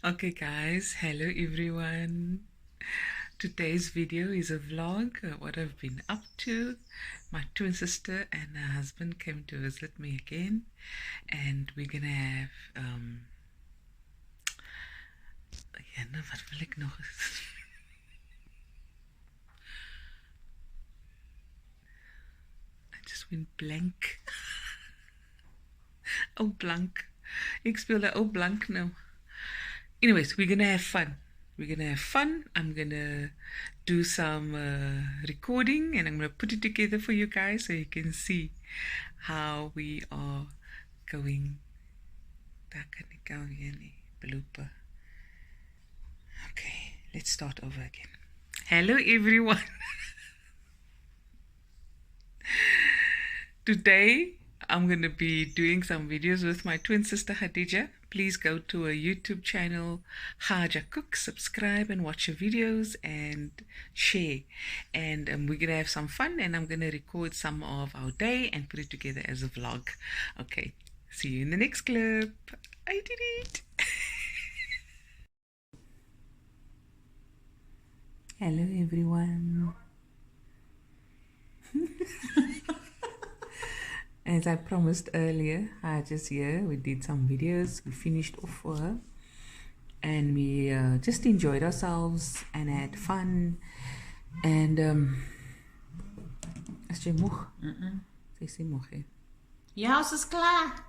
Okay guys, hello everyone. Today's video is a vlog what I've been up to. My twin sister and her husband came to visit me again, and we're gonna have ja, nou, wat wil ek nog? I just went blank. Oh blank. Ek speelde oh blank nou. Anyways, we're gonna have fun. I'm gonna do some recording, and I'm gonna put it together for you guys so you can see how we are going. Daar kan ek gou weer nie blooper. Okay, let's start over again. Hello everyone. Today I'm going to be doing some videos with my twin sister Khadija. Please go to her YouTube channel, Haja Cook, subscribe and watch her videos and share. And we're going to have some fun, and I'm going to record some of our day and put it together as a vlog. Okay, see you in the next clip. I did it. Hello everyone. As I promised earlier, Haja's here. We did some videos. We finished off for her, and we just enjoyed ourselves and had fun. And as jy moeg? Sy sê moeg hè. Ja, ons is klaar.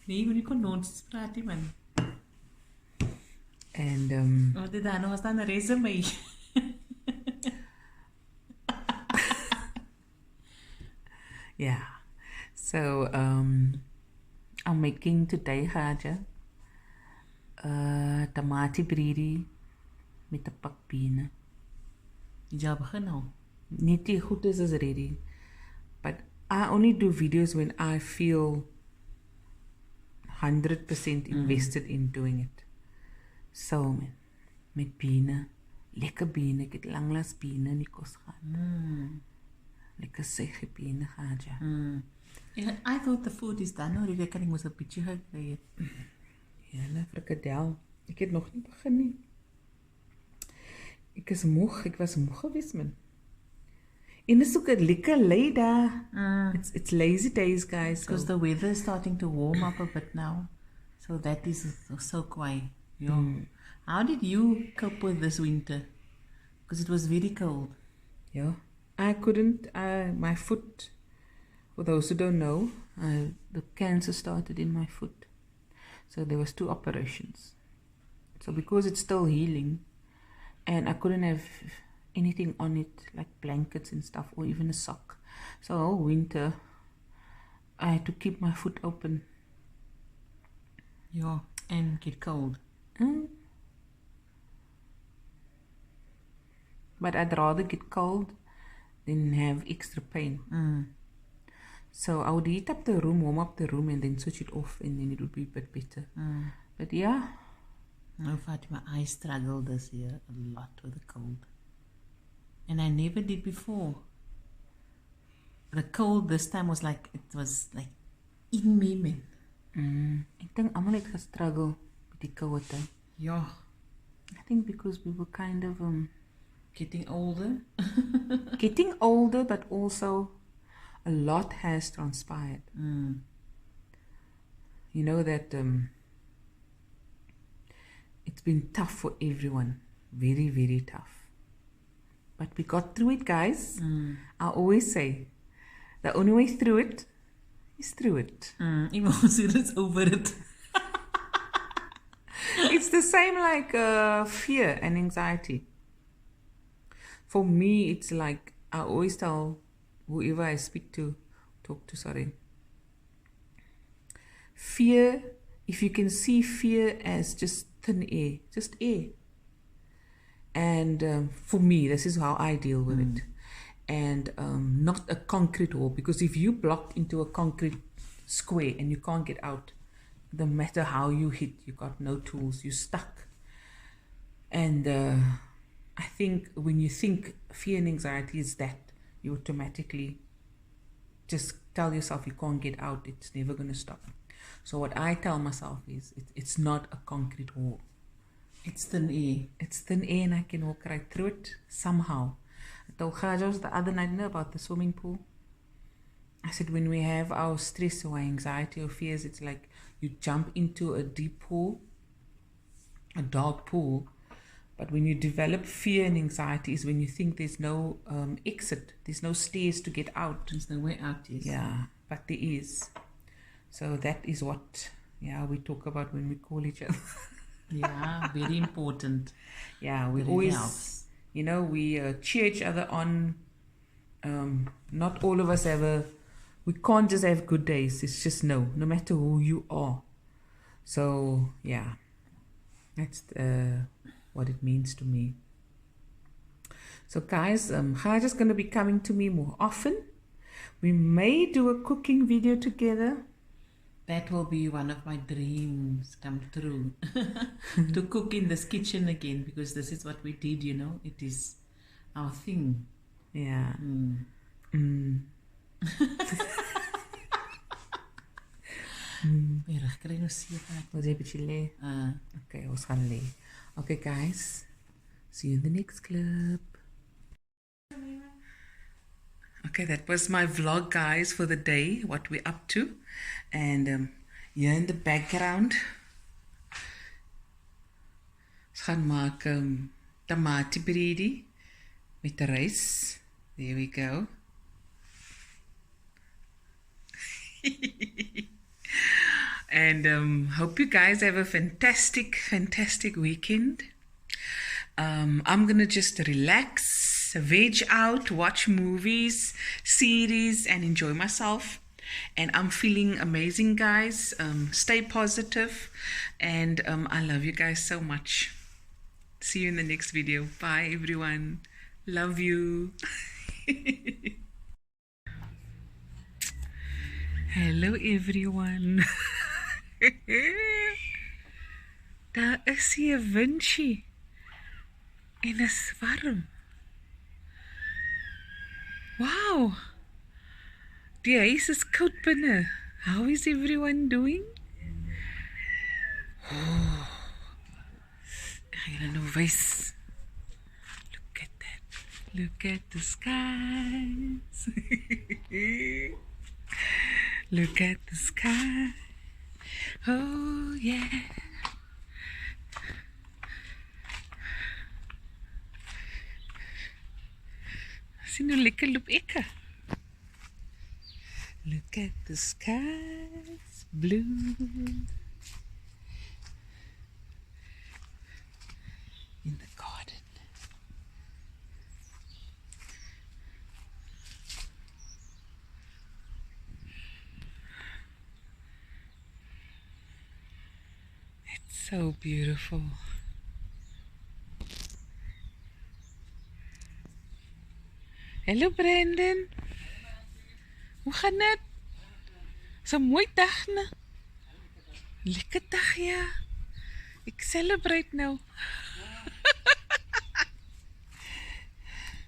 Nee, moet nie kon nonsens praat nie man. And Wat dit dan was dan 'n resume. yeah. So I'm making today Haja tamati briri met 'n pak bene. Ja, begin nou. Niet die goed is ready, but I only do videos when I feel 100% invested in doing it. So man, met bene, lekker bene, ek het langlas bene in die kos gehad. Lekker sege bene gehad, ja. Yeah, I thought the food is done already. Ek moes 'n bietjie gekry het. Ja, frikadel. Ek het nog nie begin nie. Ek is moeg, ek was moeg geweest man. En is ook 'n lekker lei daar. It's lazy days, guys. Because the weather is starting to warm up a bit now. So that is so quiet. Yeah. How did you cope with this winter? Because it was very cold. Yeah, I couldn't. My foot, for those who don't know, the cancer started in my foot. So there was 2 operations. So because it's still healing, and I couldn't have anything on it, like blankets and stuff, or even a sock. So all winter, I had to keep my foot open. Yeah, and get cold. But I'd rather get cold than have extra pain. So I would heat up the room, warm up the room, and then switch it off, and then it would be a bit better. But yeah. No, Fatima, I struggled this year a lot with the cold. And I never did before. The cold this time was like, it was like in me, man. Ek dink almal het gestruggle met die koue tyd. Yeah. I think because we were kind of Getting older. getting older, but also a lot has transpired. You know that it's been tough for everyone. Very, very tough. But we got through it, guys. I always say, the only way through it is through it. Emotions over it. It's the same like fear and anxiety. For me, it's like I always tell whoever I talk to, fear, if you can see fear as just thin air, just air. And for me, this is how I deal with it. And not a concrete wall, because if you blocked into a concrete square and you can't get out, no matter how you hit, you got no tools, you're stuck. And I think when you think fear and anxiety is that, you automatically just tell yourself you can't get out, it's never going to stop. So what I tell myself is it's not a concrete wall. It's thin air. It's thin air and I can walk right through it somehow. I told Khajos the other night about the swimming pool. I said when we have our stress or anxiety or fears, it's like you jump into a deep pool, a dark pool. But when you develop fear and anxiety is when you think there's no exit, there's no stairs to get out. There's no way out, yes. Yeah, but there is. So that is what, we talk about when we call each other. Yeah, very important. Yeah, we It always, helps. we cheer each other on. Not all of us we can't just have good days. It's just no matter who you are. So, yeah, that's what it means to me. So, guys, Khaja's going to be coming to me more often. We may do a cooking video together. That will be one of my dreams come true. To cook in this kitchen again, because this is what we did, It is our thing. Yeah. Was jy bietjie lê? Okay, ons gaan lê. Okay, guys. See you in the next clip. Okay, that was my vlog, guys, for the day, what we're up to. And here in the background, ons gaan maak tomatiebredi met rys. There we go. And hope you guys have a fantastic weekend. I'm gonna just relax, veg out, watch movies, series, and enjoy myself. And I'm feeling amazing, guys. Stay positive, and I love you guys so much. See you in the next video. Bye, everyone. Love you. Hello, everyone. Daar is hier 'n windjie en is warm. Wow. Die huis is koud binne. How is everyone doing? Oh. I don't know, wys. Look at that. Look at the skies. Look at the sky. Oh, yeah. Sien hoe lekker loop ek. Look at the skies blue. In the garden. It's so beautiful. Hello Brandon. Hoe gaan dit? So mooi dag, né? Lekker dag, ja. Ek celebrate nou.